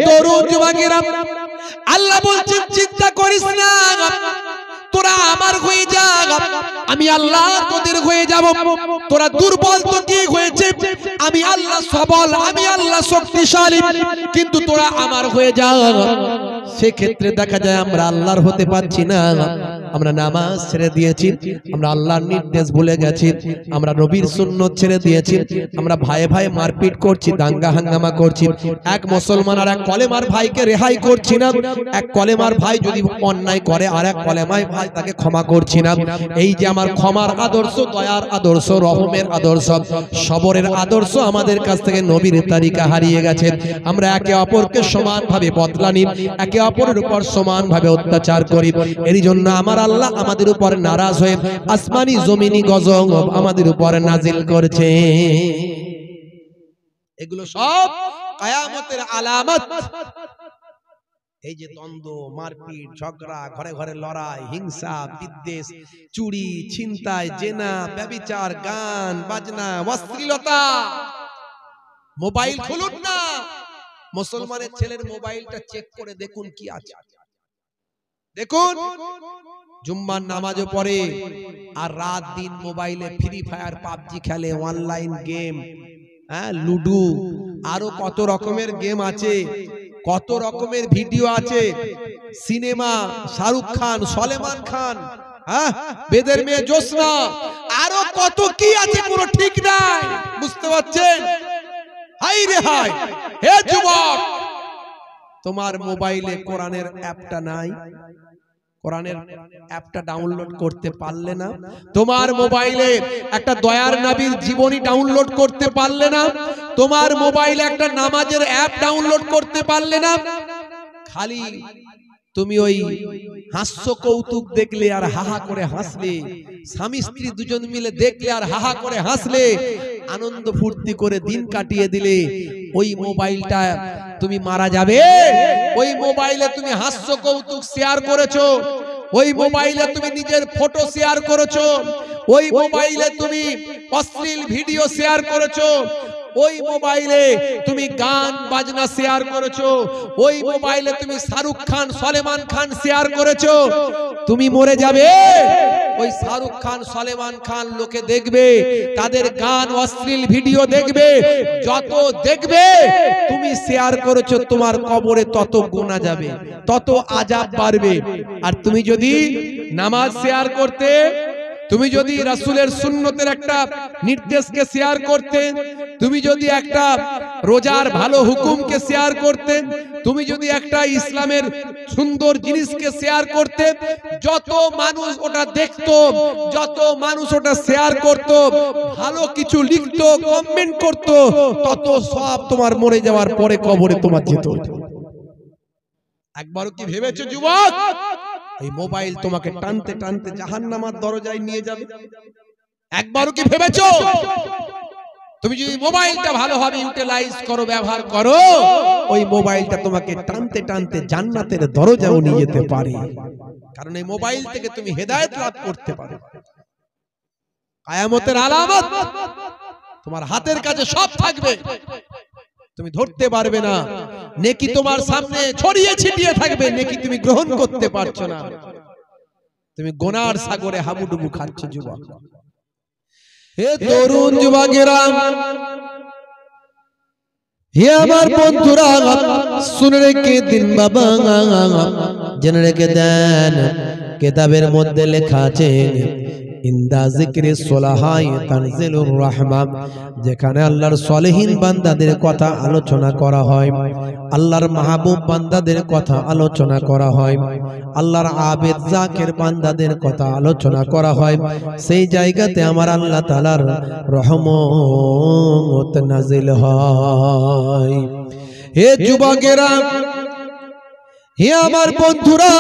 তরুণ যুবকেরা, আল্লাহ বলছেন চিন্তা করিস না, তোরা আমার হয়ে যা, আমি আল্লাহ তোদের হয়ে যাব। তোরা দুর্বল তো কি হয়েছে, আমি আল্লাহ সবল, আমি আল্লাহ শক্তিশালী, কিন্তু তোরা আমার হয়ে যা। সেক্ষেত্রে দেখা যায় আমরা আল্লাহর হতে পারছি না, আমরা নামাজ ছেড়ে দিয়েছি, আমরা আল্লাহর নির্দেশ ভুলে গেছি, আমরা নবীর সুন্নত ছেড়ে দিয়েছি, আমরা ভাইয়ে ভাইয়ে মারপিট করছি, দাঙ্গা হাঙ্গামা করছি, এক মুসলমান আর এক কলেমার ভাইকে রেহাই করছি না, এক কলেমার ভাই যদি অন্যায় করে আর এক কলেমার ভাই তাকে ক্ষমা করছি না। এই যে আমার ক্ষমার আদর্শ, দয়ার আদর্শ, রহমের আদর্শ, সবরের আদর্শ আমাদের কাছ থেকে নবীর তালিকা হারিয়ে গেছে। আমরা একে অপরকে সমানভাবে বদলা নিই, একে অপরের উপর সমানভাবে অত্যাচার করি। এর জন্য আমার আল্লাহ আমাদের উপর নারাজ হয়ে আসমানি জমিনি গজব আমাদের উপর নাজিল করছে। এগুলো সব কিয়ামতের আলামত। এই যে দ্বন্দ্ব, মারপিট, ঝগড়া, ঘরে ঘরে লড়াই, হিংসা, বিদ্বেষ, চুরি, ছিনতাই, জেনা, ব্যভিচার, গান বাজনা, অশ্লীলতা। মোবাইল খুলুন না, মুসলমানের ছেলের মোবাইলটা চেক করে দেখুন কি আছে। দেখুন, জুম্মার নামাজও পড়ে আর রাত দিন মোবাইলে ফ্রি ফায়ার, পাবজি খেলে, অনলাইন গেম, লুডু, আরো কত রকমের গেম আছে, কত রকমের ভিডিও আছে, সিনেমা, শাহরুখ খান, সলেমান খান, বেদের মেয়ে জোসনা, আরো কত কি আছে কোনো ঠিক নাই। বুঝতে পারছেন? হাই রে হাই, হে যুবক, তোমার মোবাইলে কোরআনের অ্যাপটা নাই, কোরআনের অ্যাপটা ডাউনলোড করতে পারলে না, তোমার মোবাইলে একটা দয়ার নবীর জীবনী ডাউনলোড করতে পারলে না, তোমার মোবাইলে একটা নামাজের অ্যাপ ডাউনলোড করতে পারলে না, খালি তুমি ওই হাস্য কৌতুক দেখলে আর হাহা করে হাসলে, স্বামী স্ত্রী দুজন মিলে দেখলে আর হাহা করে হাসলে, আনন্দ ফুর্তি করে দিন কাটিয়ে দিলে, ওই মোবাইলটা তুমি মারা যাবে। ওই মোবাইলে তুমি হাস্য কৌতুক শেয়ার করেছো, ওই মোবাইলে তুমি নিজের ফটো শেয়ার করেছো, ওই মোবাইলে তুমি অশ্লীল ভিডিও শেয়ার করেছো, ওই মোবাইলে তুমি গান বাজনা শেয়ার করেছো, ওই মোবাইলে তুমি শাহরুখ খান, সলেমান খান শেয়ার করেছো। তুমি মরে যাবে, ওই শাহরুখ খান, সলেমান খান লোকে দেখবে, তাদের গান অশ্লীল ভিডিও দেখবে, যত দেখবে তুমি শেয়ার করেছো, তোমার কবরে তত গুনাহ যাবে, তত আযাব বাড়বে। আর তুমি যদি নামাজ শেয়ার করতে, তুমি যদি রাসূলের সুন্নতের একটা নির্দেশকে শেয়ার করতে, তুমি যদি একটা রোজার ভালো হুকুমকে শেয়ার করতে, তুমি যদি একটা ইসলামের সুন্দর জিনিসকে শেয়ার করতে, যত মানুষ ওটা দেখতো, যত মানুষ ওটা শেয়ার করত, ভালো কিছু লিখতো, কমেন্ট করত, তত সব তোমার মরে যাওয়ার পরে কবরে তোমার যেত। একবারও কি ভেবেছো যুবক, এই মোবাইল তোমাকে টানতে টানতে জাহান্নামের দরজায় নিয়ে যাবে? একবারও কি ভেবেছো? তুমি যদি মোবাইলটা ভালোভাবে ইউটিলাইজ করো, ব্যবহার করো, ওই মোবাইলটা তোমাকে টানতে টানতে জান্নাতের দরজাও নিয়ে যেতে পারে। কারণ এই মোবাইল থেকে তুমি হেদায়েত লাভ করতে পারো। কিয়ামতের আলামত, তোমার হাতের কাছে সব থাকবে, তুমি ধরতে পারবে না। নেকি তোমার সামনে ছড়িয়ে ছিটিয়ে থাকবে, নেকি তুমি গ্রহণ করতে পারছো না। তুমি গুনার সাগরে হাবুডুবু খাচ্ছ যুবক। হে তরুণ যুবকেরা, হে আমার বন্ধুরা, শুনে রেখে দিন বাবা, জেনে রেখে দেন, কিতাবের মধ্যে লেখা আছে ইন্দা যিকরি সুলাহাই তানজিলুর রাহমান, যেখানে আল্লাহর সলিহিন বান্দাদের কথা আলোচনা করা হয়, আল্লাহর মাহবুব বান্দাদের কথা আলোচনা করা হয়, আল্লাহর আবেদ জাকির বান্দাদের কথা আলোচনা করা হয়, সেই জায়গাতে আমার আল্লাহ তাআলার রহমত নাজিল হয়। হে যুবকেরা, হে আমার বন্ধুরা,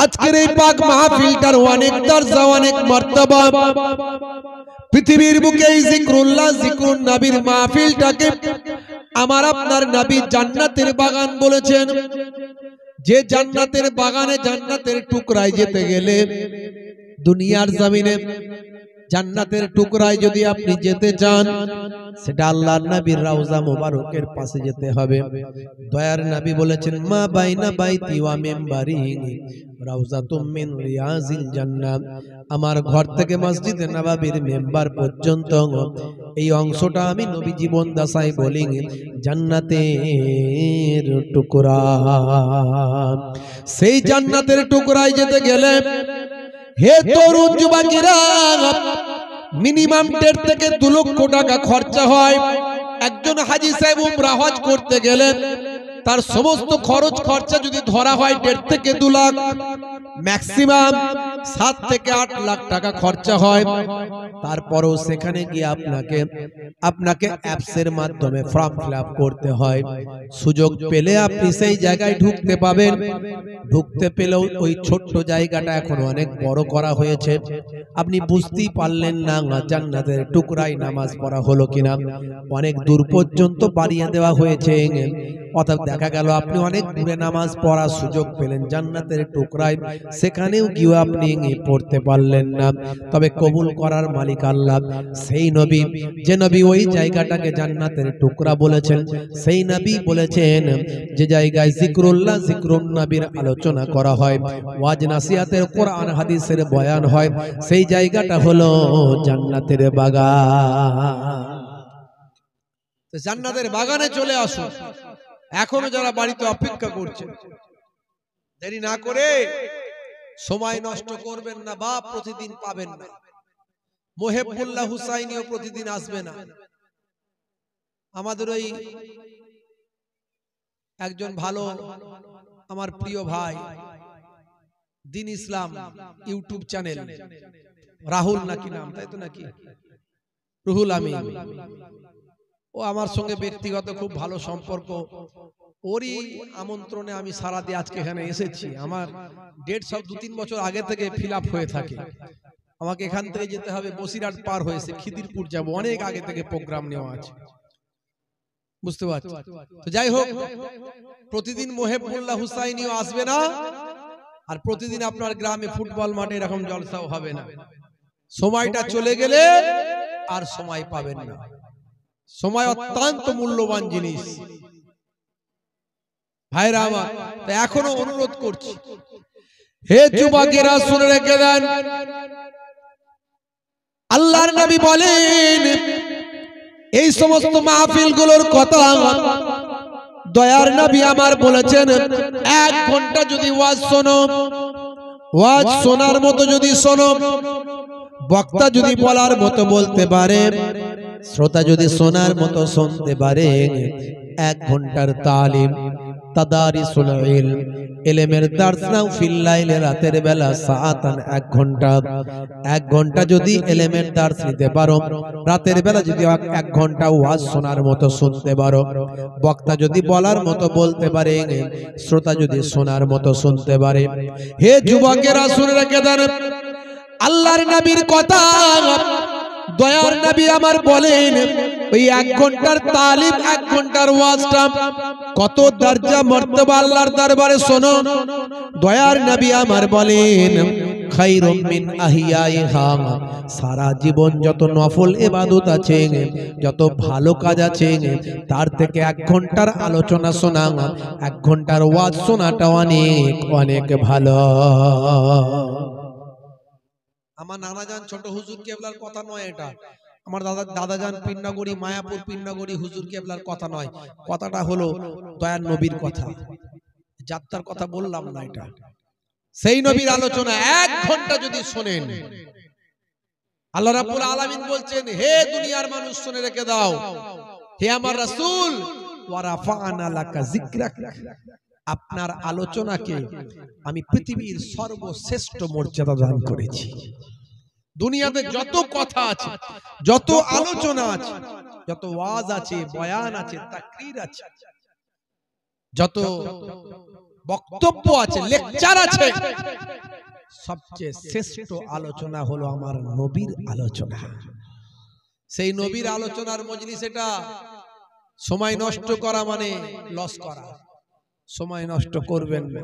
আজকের এই পাক মাহফিলটার অনেক দরজা, অনেক মর্তবা। পৃথিবীর বুকে এই জিকরুল্লাহ, জিকরুন নবীর মাহফিলটাকে আমার আপনার নবী জান্নাতের বাগান বলেছেন। যে জান্নাতের বাগানে, জান্নাতের টুকরায় যেতে গেলে দুনিয়ার জমিনে জান্নাতের টুকরায় যদি আপনি যেতে চান, সেটা আল্লাহর নবীর রওজা মুবারকের পাশে যেতে হবে। দয়ার নবী বলেছেন, মা বাইনা বাইতি ওয়া মিম্বারি রাউজাতুম মিন রিয়াজিল জান্নাহ। আমার ঘর থেকে মসজিদে নববীর মেম্বার পর্যন্ত এই অংশটা আমি নবী জীবন দশায় বলি জান্নাতের টুকরা। সেই জান্নাতের টুকরায় যেতে গেলে হে তরুণ যুবকেরা, মিনিমাম 1.5 থেকে 2 লক্ষ টাকা খরচা হয়। একজন হাজী সাহেব উমরা হজ করতে গেলে তার সমস্ত খরচ খরচা যদি ধরা হয় 1.5 থেকে 2 লাখ, ম্যাক্সিমাম 7 থেকে 8 লাখ টাকা খরচা হয়। তারপরেও সেখানে গিয়ে আপনাকে অ্যাপসের মাধ্যমে ফর্ম ফিল আপ করতে হয়। সুযোগ পেলে আপনি সেই জায়গায় ঢুকতে পাবেন। ঢুকতে পেলেও ওই ছোট্ট জায়গাটা এখন অনেক বড় করা হয়েছে, আপনি বুঝতেই পারলেন না জান্নাতের টুকরায় নামাজ পড়া হলো কিনা। অনেক দূর পর্যন্ত বাড়িয়ে দেওয়া হয়েছে, অর্থাৎ দেখা গেল আপনি অনেক দূরে নামাজ পড়ার সুযোগ পেলেন জান্নাতের টুকরায়, সেখানেও গিয়ে আপনি পড়তে পারলেন না। তবে কবুল করার মালিক আল্লাহ। সেই নবী, যে নবী ওই জায়গাটাকে জান্নাতের টুকরা বলেছেন, সেই নবী বলেছেন যে জায়গায় জিক্রুল্লাহ, জিক্রুন নবীর আলোচনা করা হয়, ওয়াজ নাসিহাতের কোরআন হাদিসের বয়ান হয়, সেই জায়গাটা হলো জান্নাতের বাগান। তো জান্নাতের বাগানে চলে আসুন। এখনো যারা বাড়িতে অপেক্ষা করছে, দেরি না করে, সময় নষ্ট করবেন না, বা প্রতিদিন পাবেন না। মোহেবুল্লাহ হুসাইনিও প্রতিদিন আসবে না। আমাদের ওই একজন ভালো আমার প্রিয় ভাই, দিন ইসলাম ইউটিউব চ্যানেল, রাহুল নাকি নাম, তাই তো নাকি, রুহুল আমিন, ও আমার সঙ্গে ব্যক্তিগত খুব ভালো সম্পর্ক। ওরই আমন্ত্রণে আমি সারা দিয়ে আজকে এখানে এসেছি। আমার ডেট সব 2-3 বছর আগে থেকে ফিল আপ হয়ে থাকে। আমাকে এখান থেকে যেতে হবে, বসিরহাট পার হয়েছে খিদিরপুর যাব, অনেক আগে থেকে প্রোগ্রাম নেওয়া আছে, বুঝতে পারছি। তো যাই হোক, প্রতিদিন মোহেবুল্লাহ হুসাইনিও আসবে না, আর প্রতিদিন আপনার গ্রামে ফুটবল মাঠে এরকম জলসাও হবে না। সময়টা চলে গেলে আর সময় পাবেন না। সময় অত্যন্ত মূল্যবান জিনিস ভাইরা আমার। তাই এখনো অনুরোধ করছি, হে যুবকেরা শুনে রেখে দেন, আল্লাহর নবী বলেন এই সমস্ত মাহফিলগুলোর কথা দয়ার নবী আমার বলেছেন, 1 ঘন্টা যদি ওয়াজ শোনো, ওয়াজ শোনার মতো যদি শোনো, বক্তা যদি বলার মতো বলতে পারে, শ্রোতা যদি শোনার মতো শুনতে পারে, 1 ঘন্টার তালিম, তাদারিসুল ইলম, ইলমের দার্স নাও ফিল লাইলে, রাতের বেলা সাআতান, 1 ঘন্টা। 1 ঘন্টা যদি ইলমের দার্স নিতে পারো, রাতের বেলা যদি 1 ঘন্টা ওয়াজ শোনার মতো শুনতে পারো, বক্তা যদি বলার মতো বলতে পারে, শ্রোতা যদি শোনার মতো শুনতে পারে। হে যুবকেরা শুনে রেখে দেন, আল্লাহর নবীর কথা দয়ার নবী আমার বলেন, ওই 1 ঘন্টার তালিম, 1 ঘন্টার ওয়াজটা কত দরজা মর্তবা আল্লাহর দরবারে শোনো। দয়ার নবী আমার বলেন, খায়রুম মিন আহিয়াইহা, সারা জীবন যত নফল ইবাদত আছে, যত ভালো কাজ আছে, তার থেকে 1 ঘন্টার আলোচনা শোনা, 1 ঘন্টার ওয়াজ শোনাটা অনেক অনেক ভালো। আমার নানাজান ছোট হুজুর কেবলার কথা নয় এটা, আমার দাদাজান পিন্নাগড়ি, মায়াপুর পিন্নাগড়ি হুজুর কেবলার কথা নয়, কথাটা হলো দয়ার নবীর কথা, যাত্রার কথা বললাম না, এটা সেই নবীর আলোচনা। 1 ঘন্টা যদি শোনেন, আল্লাহ রাব্বুল আলামিন বলছেন, হে দুনিয়ার মানুষ শুনে রেখে দাও, হে আমার রাসূল, ওয়া রাফা'না লাকা যিকরাক, আপনার আলোচনাকে আমি পৃথিবীর সর্বশ্রেষ্ঠ মর্যাদা দান করেছি। দুনিয়াতে যত কথা আছে, যত আলোচনা আছে, যত ওয়াজ আছে, বয়ান আছে, তাকরীর আছে, যত বক্তব্য আছে, লেকচার আছে, সবচেয়ে শ্রেষ্ঠ আলোচনা হলো আমার নবীর আলোচনা। সেই নবীর আলোচনার মজলিস, এটা সময় নষ্ট করা মানে লস করা, সময় নষ্ট করবেন না।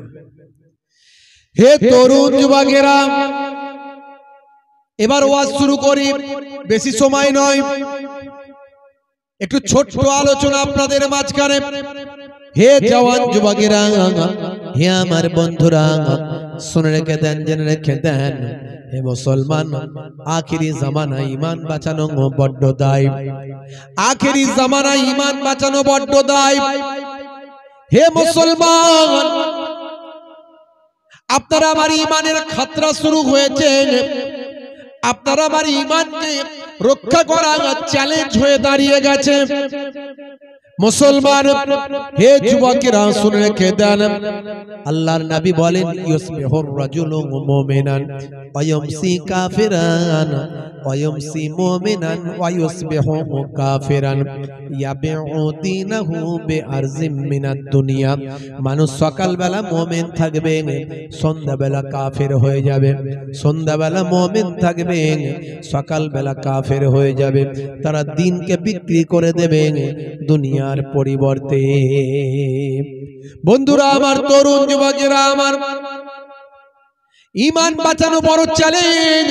হে তরুণ যুবকেরা, এবার ওয়াজ শুরু করি, বেশি সময় নয়, একটু ছোট্ট আলোচনা আপনাদের মাঝখানে। হে জওয়ান যুবকেরা, হে আমার বন্ধুরা, শুনে রেখে দেন, জেনে রেখে দেন, হে মুসলমান, আখিরি জামানায় ঈমান বাঁচানো বড্ড দায়। আখিরি জামানায় ঈমান বাঁচানো বড্ড দায়। হে মুসলমান, আপনারা আমার ঈমানের খাতরা শুরু হয়েছে, আপনারা আমার ঈমানকে রক্ষা করা চ্যালেঞ্জ হয়ে দাঁড়িয়ে গেছে। মুসলমান, হে যুবকেরা, শুনে রেখে দেন, আল্লাহর নবী বলেন, ইউসবিহুর রাজুলু মুমিনান ওয়া ইউমসি কাফিরান ওয়া ইউমসি মুমিনান ওয়া ইউসবিহু কাফিরান ইয়াবিউ দীনাহু বিআরজিম মিনাদ দুনিয়া। মানুষ সকালবেলা মুমিন থাকবে, সন্ধ্যাবেলা কাফের হয়ে যাবে। সন্ধ্যাবেলা মুমিন থাকবে, সকালবেলা কাফের হয়ে যাবে। তারা দিনকে বিক্রি করে দেবে দুনিয়ার পরিবর্তে। বন্ধুরা আমার, তরুণ যুবকেরা আমার, ঈমান বাঁচানো বড় চ্যালেঞ্জ।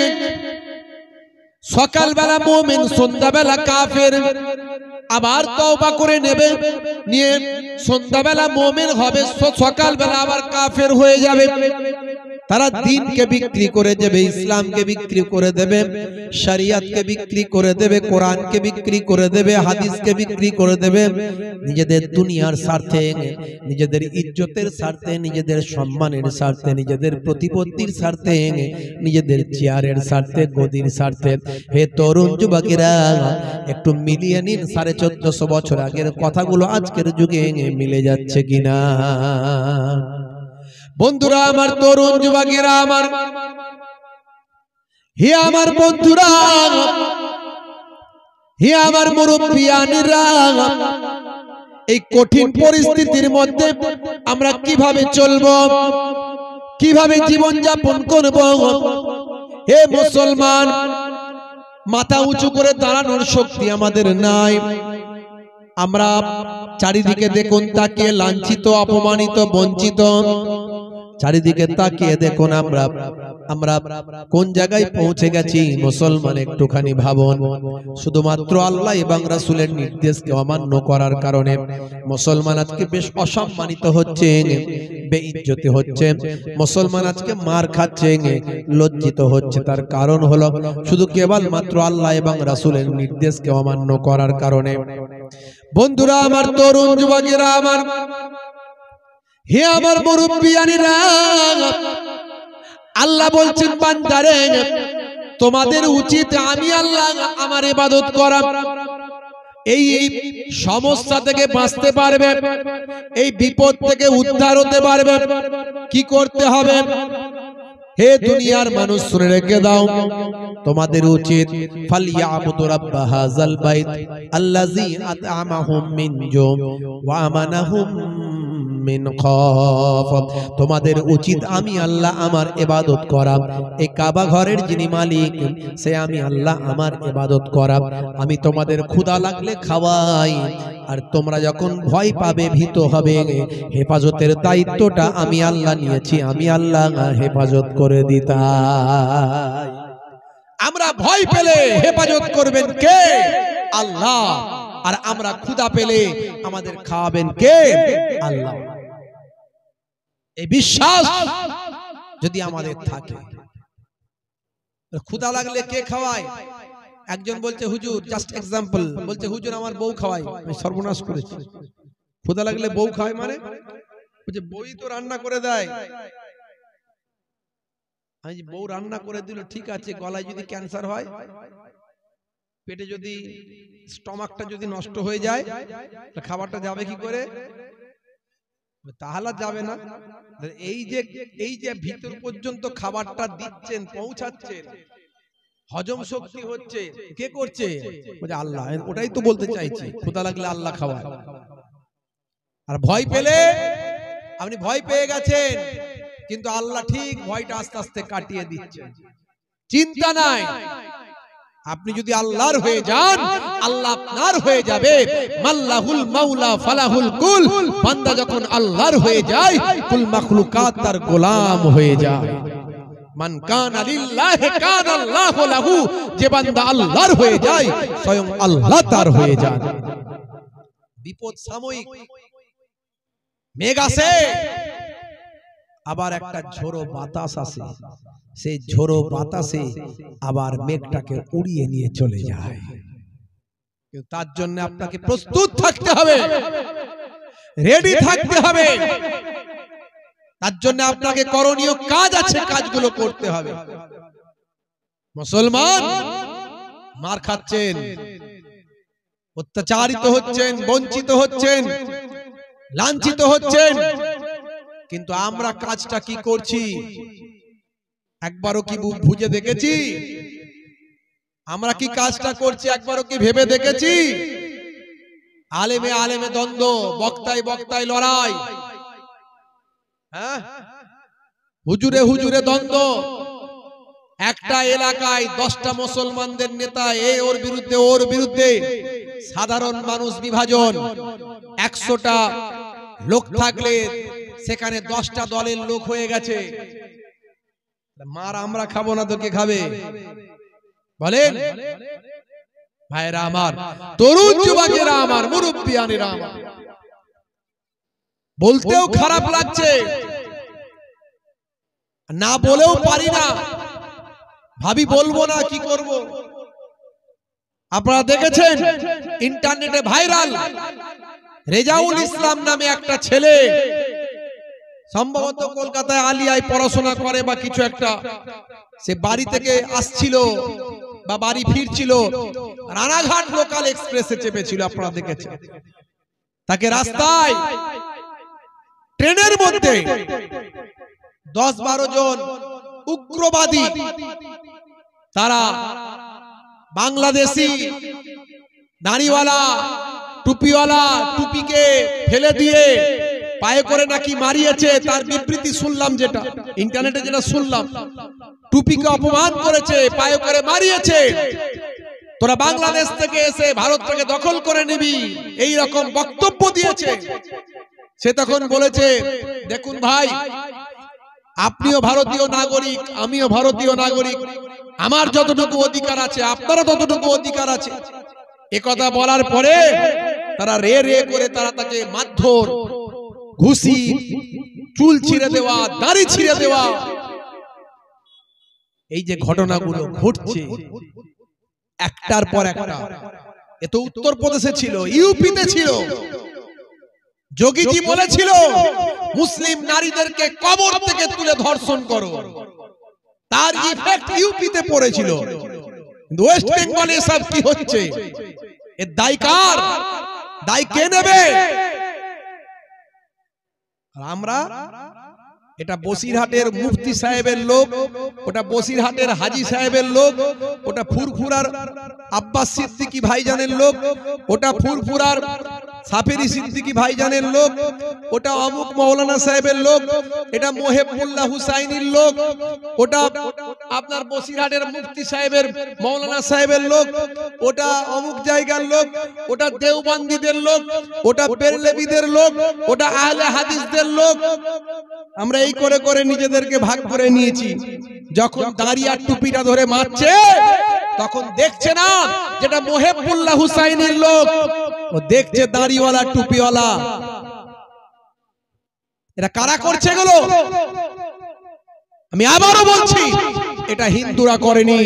সকালবেলা মুমিন, সন্ধ্যাবেলা কাফের। আবার তওবা করে নেবে, নিয়ে সন্ধ্যাবেলা মুমিন হবে, সকালবেলা আবার কাফের হয়ে যাবে। তারা দিনকে বিক্রি করে দেবে, ইসলামকে বিক্রি করে দেবে, শরিয়তকে বিক্রি করে দেবে, কোরআনকে বিক্রি করে দেবে, হাদিসকে বিক্রি করে দেবে, নিজেদের দুনিয়ার স্বার্থে, নিজেদের ইজ্জতের স্বার্থে, নিজেদের সম্মানের স্বার্থে, নিজেদের প্রতিপত্তির স্বার্থে, নিজেদের চেয়ারের স্বার্থে, গদির স্বার্থে। হে তরুণ যুবকেরা, একটু মিলিয়ে নিন 1450 বছর আগের কথাগুলো আজকের যুগে মিলে যাচ্ছে কিনা। বন্ধুরা আমার, তরুণ যুবকেরা আমার, হে আমার বন্ধুরা, হে আমার মুরব্বিয়ানেরা, এই কঠিন পরিস্থিতির মধ্যে আমরা কিভাবে চলবো, কিভাবে জীবন যাপন করব? হে মুসলমান, মাথা উঁচু করে দাঁড়ানোর শক্তি আমাদের নাই। আমরা চারিদিকে দেখুন তাকিয়ে, লাঞ্ছিত, অপমানিত, বঞ্চিত। চারিদিকে তাকিয়ে দেখুন আমরা কোন জায়গায় পৌঁছে গেছি। মুসলমান, একটুখানি ভাবুন, শুধুমাত্র আল্লাহ এবং রাসূলের নির্দেশকে অমান্য করার কারণে মুসলমান আজকে বেশ অসম্মানিত হচ্ছে, বেইজ্জতি হচ্ছে। মুসলমান আজকে মার খাচ্ছে, লজ্জিত হচ্ছে। তার কারণ হলো শুধু কেবলমাত্র আল্লাহ এবং রাসূলের নির্দেশকে অমান্য করার কারণে। বন্ধুরা আমার, তরুণ যুবকেরা আমার, হে আমার মুরব্বিয়ানেরা, আল্লাহ বলছেন, বান্দারে, তোমাদের উচিত আমি আল্লাহ আমার ইবাদত করা। এই সমস্যা থেকে বাঁচতে পারবে, এই বিপদ থেকে উদ্ধার হতে পারবে, কি করতে হবে? হে দুনিয়ার মানুষ, শুনে রেখে দাও, তোমাদের উচিত ফালিয়াবুদু রাব্ব হাযাল বাইত আল্লাযী আত'আমাহুম মিন জু' ওয়া আমানাহুম মিন খাউফ। তোমাদের উচিত আমি আল্লাহ আমার ইবাদত করা। এই কাবা ঘরের যিনি মালিক, সে আমি আল্লাহ আমার ইবাদত করা। আমি তোমাদের ক্ষুধা লাগলে খাওয়াই, আর তোমরা যখন ভয় পাবে, ভীত হবে, হেফাজতের দায়িত্বটা আমি আল্লাহ নিয়েছি। আমি আল্লাহ হেফাজত করে দিতাই। আমরা ভয় পেলে হেফাজত করবেন কে? আল্লাহ। আর আমরা ক্ষুধা পেলে আমাদের খাওয়াবেন কে? আল্লাহ। এই বিশ্বাস যদি আমাদের থাকে, ক্ষুধা লাগলে কে খাওয়ায়? একজন বলছে, হুজুর, জাস্ট এক্সাম্পল, বলছে, হুজুর আমার বউ খাওয়ায়। আমি সর্বনাশ করেছি। ক্ষুধা লাগলে বউ খাওয়ায় মানে? বলছে বউই তো রান্না করে দেয়। আমি বউ রান্না করে দিল, ঠিক আছে, গলায় যদি ক্যান্সার হয়, পেটে যদি স্টমাকটা যদি নষ্ট হয়ে যায়, খাবারটা যাবে কি করে? তাহলে যাবে না। এই যে ভিতর পর্যন্ত খাবারটা দিচ্ছেন, পৌঁছাচ্ছেন, হজম শক্তি হচ্ছে, কে করছে? বলে আল্লাহ। ওটাই তো বলতে চাইছি, ক্ষুধা লাগলে আল্লাহ খাওয়ায়। আর ভয় পেলে, আপনি ভয় পেয়ে গেছেন, কিন্তু আল্লাহ ঠিক ভয়টা আস্তে আস্তে কাটিয়ে দিচ্ছেন। চিন্তা নাই, আপনি যদি আল্লাহর হয়ে যান, আল্লাহ আপনার হয়ে যাবে। মাল্লাহুল মাওলা ফালাহুল কুল। বান্দা যখন আল্লাহর হয়ে যায়, কুল মাখলুকাত তার গোলাম হয়ে যায়। মান কানা লিল্লাহি কানা আল্লাহু লাহু, যে বান্দা আল্লাহর হয়ে যায় স্বয়ং আল্লাহ তার হয়ে যান। বিপদ সাময়িক, মেঘ আসে, আবার একটা ঝোড়ো বাতাস আসে, সেই ঝোড়ো বাতাসে আবার মেঘটাকে উড়িয়ে নিয়ে চলে যায়। কিন্তু তার জন্য আপনাকে প্রস্তুত থাকতে হবে, রেডি থাকতে হবে। তার জন্য আপনাকে করণীয় কাজ আছে, কাজগুলো করতে হবে। মুসলমান মার খাচ্ছেন, অত্যাচারিত হচ্ছেন, বঞ্চিত হচ্ছেন, লাঞ্ছিত হচ্ছেন, কিন্তু আমরা কাজটা কি করছি একবারও কি বুঝে দেখেছি? আমরা কি কাজটা করছি একবারও কি ভেবে দেখেছি? আলেমে আলেমে দ্বন্দ্ব, বক্তায় বক্তায় লড়াই, হ্যাঁ, হুজুরে হুজুরে দ্বন্দ্ব। একটা এলাকায় 10টা মুসলমানদের নেতা, এ ওর বিরুদ্ধে, ওর বিরুদ্ধে, সাধারণ মানুষ বিভাজন। 100টা লোক থাকলে সেখানে 10টা দলের লোক হয়ে গেছে। মার আমরা খাবো না তো কে খাবে বলেন? ভাইরা আমার, তরুণ যুবকেরা আমার, মুরব্বিয়ানেরা আমার, বলতেও খারাপ লাগছে, না বলেও পারি না, ভাবি বলবো না, কি করব। আপনারা দেখেছেন ইন্টারনেটে ভাইরাল, রেজাউল ইসলাম নামে একটা ছেলে, সম্ভবত কলকাতায় আলিয়ায় পড়াশোনা করে বা কিছু একটা, সে বাড়ি থেকে আসছিল বা বাড়ি ফিরছিল, রানাঘাট লোকাল এক্সপ্রেসে চেপেছিল। আপনারা দেখেছেন তাকে রাস্তায়, ট্রেনের মধ্যে 10-12 জন উগ্রবাদী, তারা বাংলাদেশি দাড়িওয়ালা টুপিওয়ালা, টুপিকে ফেলে দিয়ে পায়ে করে নাকি মারিয়েছে। তার বিবৃতি শুনলাম, যেটা ইন্টারনেটে যেটা শুনলাম, টুপিকে অপমান করেছে, পায়ে করে মারিয়েছে। তোরা বাংলাদেশ থেকে এসে ভারতটাকে দখল করে নিবি, এই রকম বক্তব্য দিয়েছে। সে তখন বলেছে, দেখুন ভাই, আপনিও ভারতীয় নাগরিক, আমিও ভারতীয় নাগরিক, আমার যতটুকু অধিকার আছে আপনারও ততটুকু অধিকার আছে। একথা বলার পরে তারা রে রে করে তারা তাকে মারধর, ঘুষি, চুল ছিঁড়ে দেওয়া, দাড়ি ছিঁড়ে দেওয়া, এই যে ঘটনাগুলো ঘটছে একটার পর একটা। এ তো উত্তরপ্রদেশে ছিল, ইউপিতে ছিল। যোগীজি বলেছিল মুসলিম নারীদেরকে কবর থেকে তুলে ধর্ষণ করো, তার ইফেক্ট ইউপিতে পড়েছিল। কিন্তু ওয়েস্ট বেঙ্গলে সব কি হচ্ছে? এর দায় কার? দায় কে নেবে? আমরা, এটা বসিরহাটের মুফতি সাহেবের লোক, ওটা বসিরহাটের হাজী সাহেবের লোক, ওটা ফুরফুরার আব্বাস সিদ্দিকী ভাইজানের লোক, ওটা ফুরফুরার সাফেরি সিদ্দিকী ভাইজানের লোক, ওটা অমুক মৌলানা সাহেবের লোক, এটা মোহেবুল্লাহ হুসাইনির লোক, ওটা আপনার বসিরহাটের মুফতি সাহেবের মৌলানা সাহেবের লোক, ওটা অমুক জায়গার লোক, ওটা দেওবন্দীদের লোক, ওটা বেরলেবিদের লোক, ওটা আহলে হাদিসদের লোক। আমরা এই করে করে নিজেদেরকে ভাগ করে নিয়েছি। যখন দাড়ি আর টুপিটা ধরে মারছে তখন দেখছে না যেটা মোহেবুল্লাহ হুসাইনির লোক, ও দেখছে দাড়িওয়ালা টুপিওয়ালা। এটা কারা করছে এগুলো? আমি আবারও বলছি, এটা হিন্দুরা করেনি,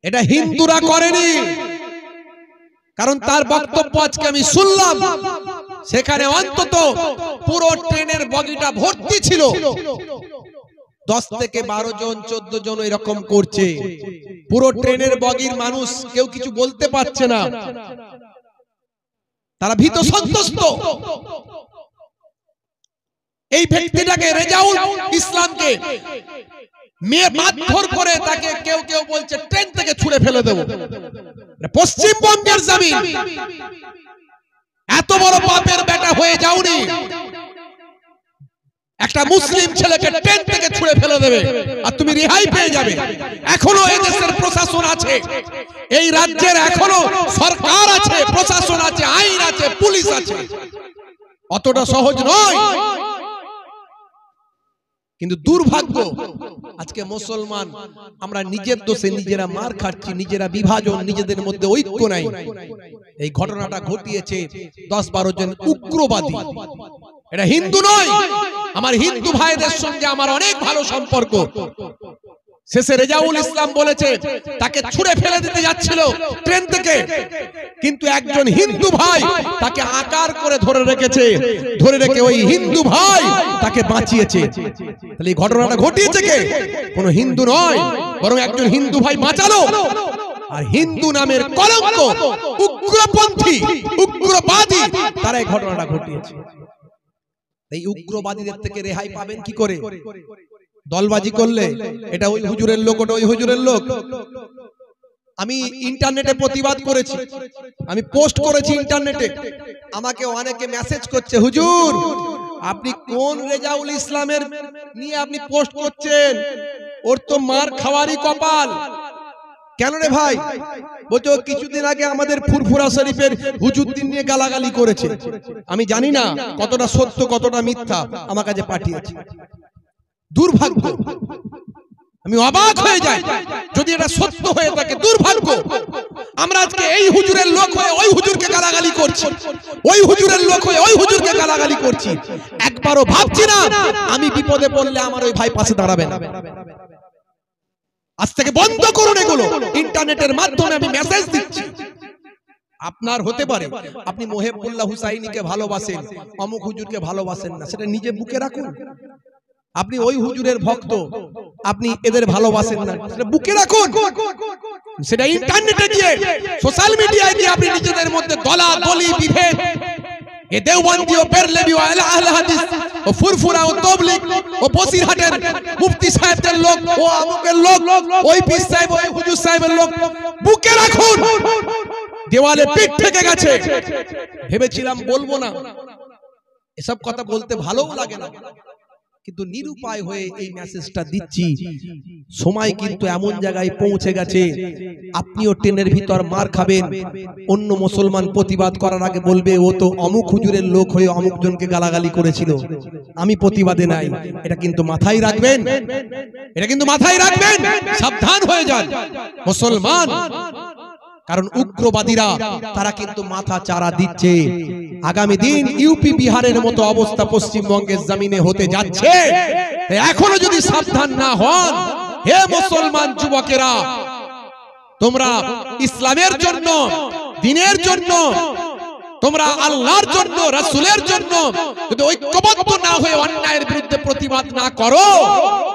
এটা হিন্দুরা করেনি। কারণ তার বক্তব্য আজকে আমি শুনলাম, সেখানে অন্তত পুরো ট্রেনের বগিটা ভর্তি ছিল, 10 থেকে 12 জন 14 জন এরকম করছে। পুরো ট্রেনের বগির মানুষ কেউ কিছু বলতে পারছে না, তারা ভীত সন্ত্রস্ত। এই ব্যক্তিটাকে, রেজাউল ইসলামকে মেয়ে মারধর করে তাকে কেউ কেউ বলছে ট্রেন থেকে ছুঁড়ে ফেলে দেব। পশ্চিমবঙ্গের জমিন, এত বড় পাপের বেটা হয়ে যাওনি, একটা মুসলিম ছেলেকে ট্রেন থেকে ছুঁড়ে ফেলে দেবে আর তুমি রেহাই পেয়ে যাবে। এখনো এই দেশের প্রশাসন আছে, এই রাজ্যের এখনো সরকার আছে, প্রশাসন আছে, আইন আছে, পুলিশ আছে। অতটা সহজ নয়। কিন্তু দুর্ভাগ্য আজকে মুসলমান আমরা নিজের দোষে নিজেরা মার খাচ্ছি, নিজেরা বিভাজন, নিজেদের মধ্যে ঐক্য নাই। এই ঘটনাটা ঘটিয়েছে 10-12 জন উগ্রবাদী। এটা হিন্দু নয়, আমার হিন্দু ভাইদের সঙ্গে আমার অনেক ভালো সম্পর্ক। শেষে রেজাউল ইসলাম বলেছে তাকে ছুঁড়ে ফেলে দিতে যাচ্ছিল ট্রেন থেকে, কিন্তু একজন হিন্দু ভাই তাকে আকার করে ধরে রেখে ওই হিন্দু ভাই তাকে বাঁচিয়েছে। তাহলে এই ঘটনাটা ঘটিয়েছে কে? কোন হিন্দু নয়, বরং একজন হিন্দু ভাই বাঁচালো। আর হিন্দু নামের কলঙ্ক, উগ্রপন্থী, উগ্রবাদী, তারা এই ঘটনাটা ঘটিয়েছে। এই উগ্রবাদীদের থেকে রেহাই পাবেন কি করে? দলবাজি করলে এটা ওই হুজুরের লোক, ওটা ওই হুজুরের লোক। আমি ইন্টারনেটে প্রতিবাদ করেছি, আমি পোস্ট করেছি ইন্টারনেটে, আমাকে অনেকে মেসেজ করছে, হুজুর আপনি কোন রেজাউল ইসলামের নিয়ে আপনি পোস্ট করছেন? ওর তো মার খাওয়ারই কপাল। কেন রে ভাই? বলছো কিছুদিন আগে আমাদের ফুরফুরা শরীফের হুজুরদ্দিন নিয়ে গালাগালি করেছে। আমি জানি না কতটা সত্য কতটা মিথ্যা, আমার কাছে পাঠিয়েছে। দুর্ভাগ্য, আমি অবাক হয়ে যাই যদি এটা সত্য হয়ে থাকে। দুর্ভাগ্য, আমরা আজকে এই হুজুরের লোক হয়ে ওই হুজুরকে গালাগালি করছি, ওই হুজুরের লোক হয়ে ওই হুজুরকে গালাগালি করছি। একবারও ভাবছি না আমি বিপদে পড়লে আমার ওই ভাই পাশে দাঁড়াবে না। আজ থেকে বন্ধ করুন এগুলো। ইন্টারনেটের মাধ্যমে আমি মেসেজ দিচ্ছি, আপনার হতে পারে আপনি মোহেবুল্লাহ হুসাইনিকে ভালোবাসেন, অমুক হুজুরকে ভালোবাসেন না, সেটা নিজে বুকে রাখুন। আপনি ওই হুজুরের ভক্ত, আপনি এদের ভালোবাসেন না, সেটা বুকে রাখুন। সেটা ইন্টারনেটে গিয়ে, সোশ্যাল মিডিয়ায় গিয়ে আপনি নিজেদের মধ্যে দলাদলি, বিভেদ, এ দেওবন্দি ও বেরলভী ও আহলে হাদিস ও ফুরফুরা ও তাবলীগ ও বসিরহাটের মুফতি সাহেবদের লোক, ও আমুকের লোক, ওই পীর সাহেব, ওই হুজুর সাহেবের লোক, বুকে রাখুন। দেওয়ালে পিঠ থেকে গেছে, ভেবেছিলাম বলবো না, এসব কথা বলতে ভালোও লাগে না, কিন্তু নিরুপায় হয়ে এই মেসেজটা দিচ্ছি। সময় কিন্তু এমন জায়গায় পৌঁছে গেছে, আপনিও ট্রেনের ভিতর মার খাবেন, অন্য মুসলমান প্রতিবাদ করার আগে বলবে ও তো অমুক হুজুরের লোক হয়ে অমুক জনকে গালাগালি করেছিল, আমি প্রতিবাদে নাই। এটা কিন্তু মাথায় রাখবেন, এটা কিন্তু মাথায় রাখবেন, সাবধান হয়ে যান মুসলমান। কারণ উগ্রবাদীরা তারা কিন্তু মাথা চারা দিচ্ছে। আগামী দিন ইউপি বিহারের মতো অবস্থা পশ্চিমবঙ্গের জমিনে হতে যাচ্ছে। এখনো যদি সাবধান না হন, হে মুসলমান যুবকেরা, তোমরা ইসলামের জন্য, দ্বীনের জন্য, তোমরা আল্লাহর জন্য, রাসূলের জন্য যদি ঐক্যবদ্ধ না হয়ে অন্যায়ের বিরুদ্ধে প্রতিবাদ না করো,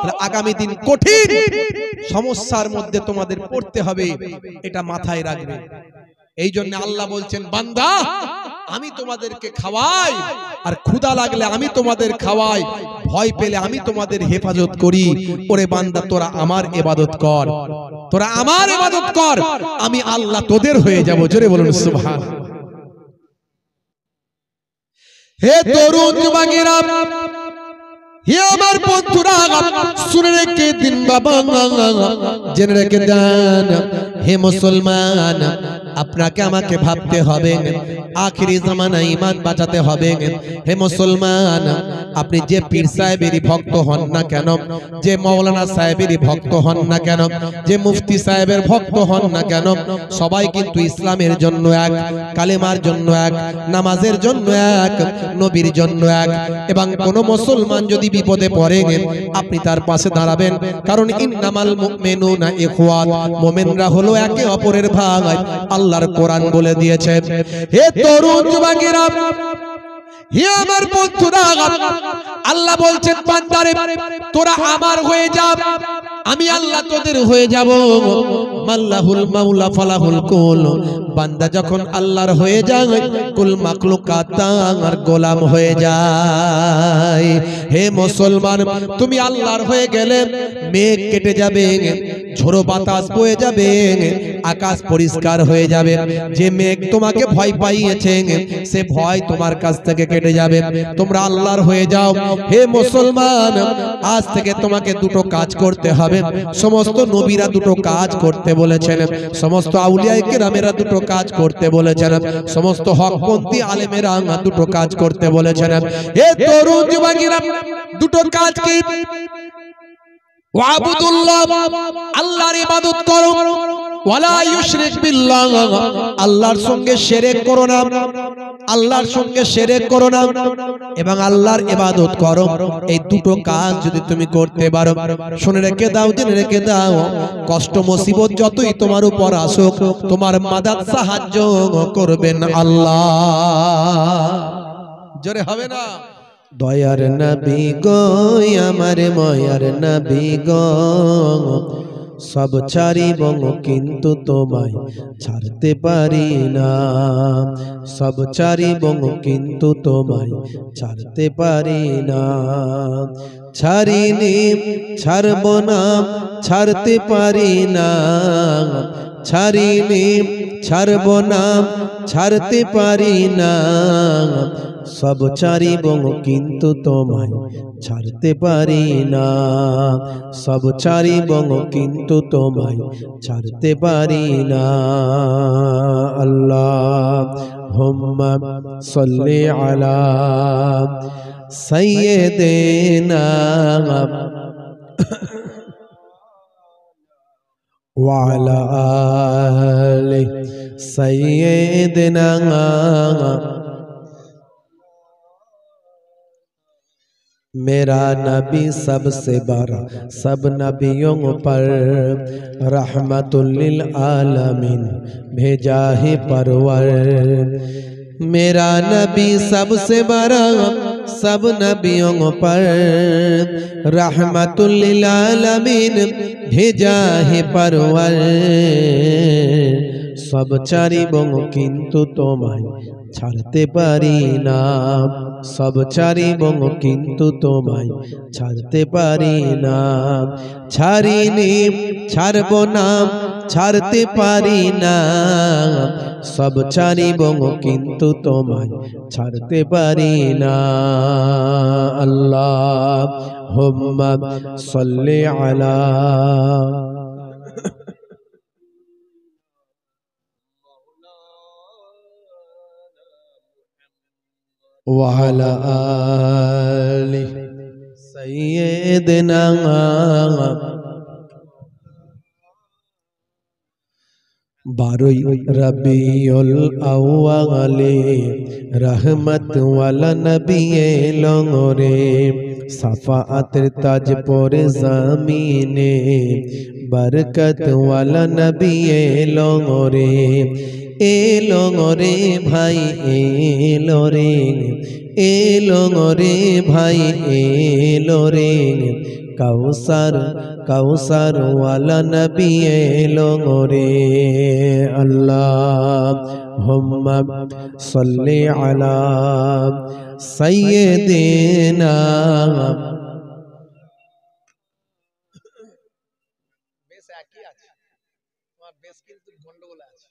তাহলে আগামী দিন কঠিন সমস্যার মধ্যে তোমাদের পড়তে হবে। এটা মাথায় রাখবে। এই জন্য আল্লাহ বলছেন, বান্দা আমি তোমাদেরকে খাওয়াই, আর ক্ষুধা লাগলে আমি তোমাদের খাওয়াই, ভয় পেলে আমি তোমাদের হেফাজত করি। ওরে বান্দা, তোরা আমার ইবাদত কর, তোরা আমার ইবাদত কর, আমি আল্লাহ তোদের হয়ে যাব। জোরে বলুন সুবহানাল্লাহ। হে তরুণ যুবকেরা, হে আমার বন্ধুরা, শুনে রেখে দিন বাবা, জেনে রেখে দেন, হে মুসলমান, আপনাকে আমাকে ভাবতে হবে, আখিরি জামানায় ঈমান বাঁচাতে হবে। হে মুসলমান, আপনি যে পীর সাহেবেরই ভক্ত হন না কেন, যে মাওলানা সাহেবেরই ভক্ত হন না কেন, যে মুফতি সাহেবের ভক্ত হন না কেন, সবাই কিন্তু ইসলামের জন্য এক, কালেমার জন্য এক, নামাজের জন্য এক, নবীর জন্য এক। এবং কোন মুসলমান যদি বিপদে পড়ে, আপনি তার পাশে দাঁড়াবেন। কারণ ইন্নামাল মুমিনুনা ইখওয়াত, মুমিনরা হলো একে অপরের ভাই, আল্লাহর কোরআন বলে দিয়েছে। হে তরুণ যুবকেরা, হে আমার বন্ধুরা, আল্লাহ বলছেন, বান্দারে তোরা আমার হয়ে যা, আমি আল্লাহ তোদের হয়ে যাব। মাল্লাহুল মাওলা ফালাহুল কুল, বান্দা যখন আল্লাহর হয়ে যায়, কুল মাখলুকাত তার গোলাম হয়ে যায়। হে মুসলমান, তুমি আল্লাহর হয়ে গেলে মেঘ কেটে যাবে, ঝোড়ো বাতাস বয়ে যাবে, আকাশ পরিষ্কার হয়ে যাবে। যে মেঘ তোমাকে ভয় পাইয়েছে সে ভয় তোমার কাছ থেকে কেটে যাবে। তোমরা আল্লাহর হয়ে যাও। হে মুসলমান, আজ থেকে তোমাকে দুটো কাজ করতে হবে। সমস্ত নবীরা দুটো কাজ করতে বলেছেন, সমস্ত আউলিয়া কেরামেরা দুটো কাজ করতে বলেছেন, সমস্ত হকপন্থী আলেমেরা দুটো কাজ করতে বলেছেন। হে তরুণ যুবকেরা, দুটো কাজ কি? ওয়াবুদুল্লাহ, আল্লাহর ইবাদত করো, ওয়ালা ইউশরিক বিল্লাহ, আল্লাহর সঙ্গে শিরক করো না, আল্লাহর সঙ্গে শিরক করো না, এবং আল্লাহর ইবাদত করো। এই দুটো কাজ যদি তুমি করতে পারো, শুনে রেখে দাও, জেনে রেখে দাও, কষ্ট মুসিবত যতই তোমার উপর আসুক, তোমার মাদাদ সাহায্য করবেন আল্লাহ। জোরে হবে না? দয়ার নবী গো, আমার ময়ার নবী গো, সব ছাড়িব কিন্তু তোমায় ছাড়তে পারি না, সব ছাড়িব কিন্তু তোমায় ছাড়তে পারি না। ছাড়িনি, ছাড়ব না, ছাড়তে পারি না, ছাড়িনি, ছাড়ব না, ছাড়তে পারি না, সব ছাড়িব কিন্তু তোমায় ছাড়তে পারি না, সব ছাড়িব কিন্তু তোমায় ছাড়তে পারি না। আল্লাহুম্মা সাল্লি আলা সাইয়্যিদিনা ওয়া আলা আলি সাইয়্যিদিনা। मेरा नबी सबसे बड़ा सब नबियों पर रहमतुल लिल आलमीन भेजा है परवर। मेरा नबी सबसे बड़ा सब नबियों पर रहमतुल लिल आलमीन भेजा है परवर। सब ছাড়িব কিন্তু তোমায় ছাড়তে পারি না, সব ছাড়িব কিন্তু তোমায় ছাড়তে পারি না। ছাড়িনি, ছাড়ব না, ছাড়তে পারি না, সব ছাড়িব কিন্তু তোমায় ছাড়তে পারি না। আল্লাহুম্মা সাল্লি আলা وعلى آل سيدنا বারোই রবিউল আউয়ালে রহমত ওয়ালা নবী এলো রে, সাফাআতের তাজ পরে জমিনে বরকত ওয়ালা নবী এলো রে। এলো রে ভাই এলো রে, এলো রে ভাই এলো রে, কাউসার কাউসার ওয়ালা নবী এলো রে। আল্লাহুম্মা সাল্লি আলা সাইয়্যিদিনা। বেশ একই আছে, তোমার বেশ কিন্তু গন্ডগোল আছে।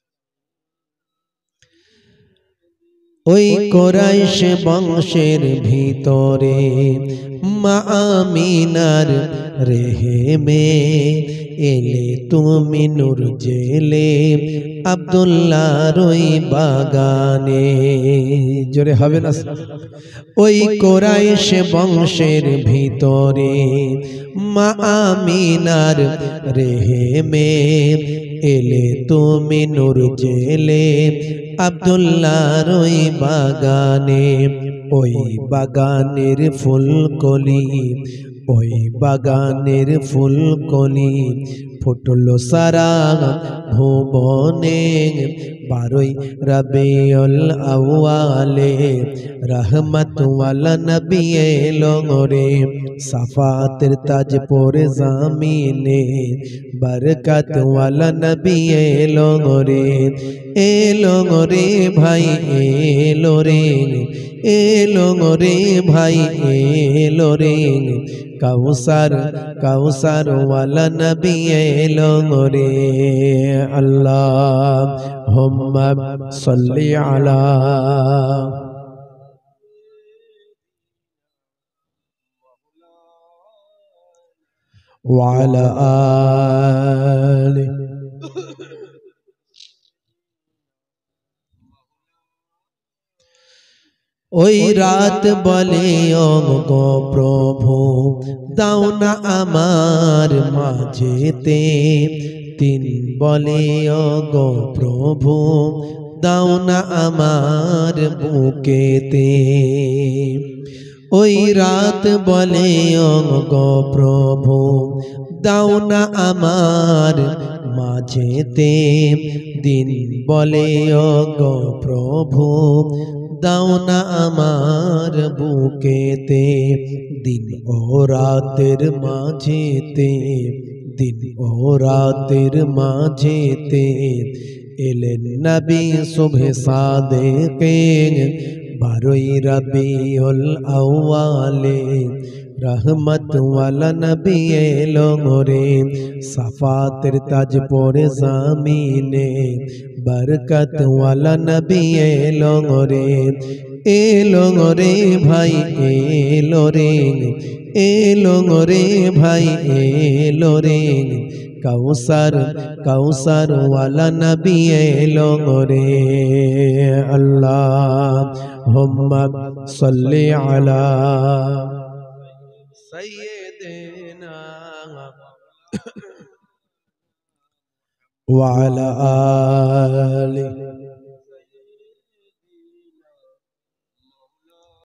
ওই কুরাইশ বংশের ভিতরে মা আমিনার রেহেমে এলে তুমি নূর জেলে আব্দুল্লাহর ওই বাগানে। জোরে হবে না? ওই কুরাইশ বংশের ভিতরে মা আমিনার রেহেমে এলে তুমি নূর জেলে আব্দুল্লাহর ওই বাগানে। ওই বাগানের ফুলকলি, ওই বাগানের ফুলকলি ফুটলো সারা ভুবনে, বারোই রবিউল আউয়ালে রহমত ওয়ালা নবী এলো রে সাফাতের তাজ পরে জামিনে বরকত ওয়ালা নবী এলো রে ভাই এলো রে ভাই এলো রে কাউসার ওয়ালা নবী এলো রে আল্লাহুম্মা সাল্লি আলা ওয়ালা আলি ওই রাত বলে ও গো প্রভু দাও না আমার মাঝেতে তিন বলে ও গো প্রভু দাও না আমার বুকেতে ওই রাত বলে ও গো প্রভু দাও না আমার মাঝেতে দিন বলে ও গো প্রভু দাও না আমার বুকেতে দিন ও রাতের মাঝেতে দিন ও রাতের মাঝেতে এলেন নবী সুবহে সাদেকে বারোই রবিউল আউয়ালে রহমত ওয়ালা নবী এলো রে সাফাতের তাজ পরে জামিনে বরকত ওয়ালা নবী এলো রে ভাই এলো রে ভাই এলো রে কাউসার ওয়ালা নবী এলো রে আল্লাহুম্মা সাল্লি আলা সাইয়্যিদিনা ওয়া আলা আলি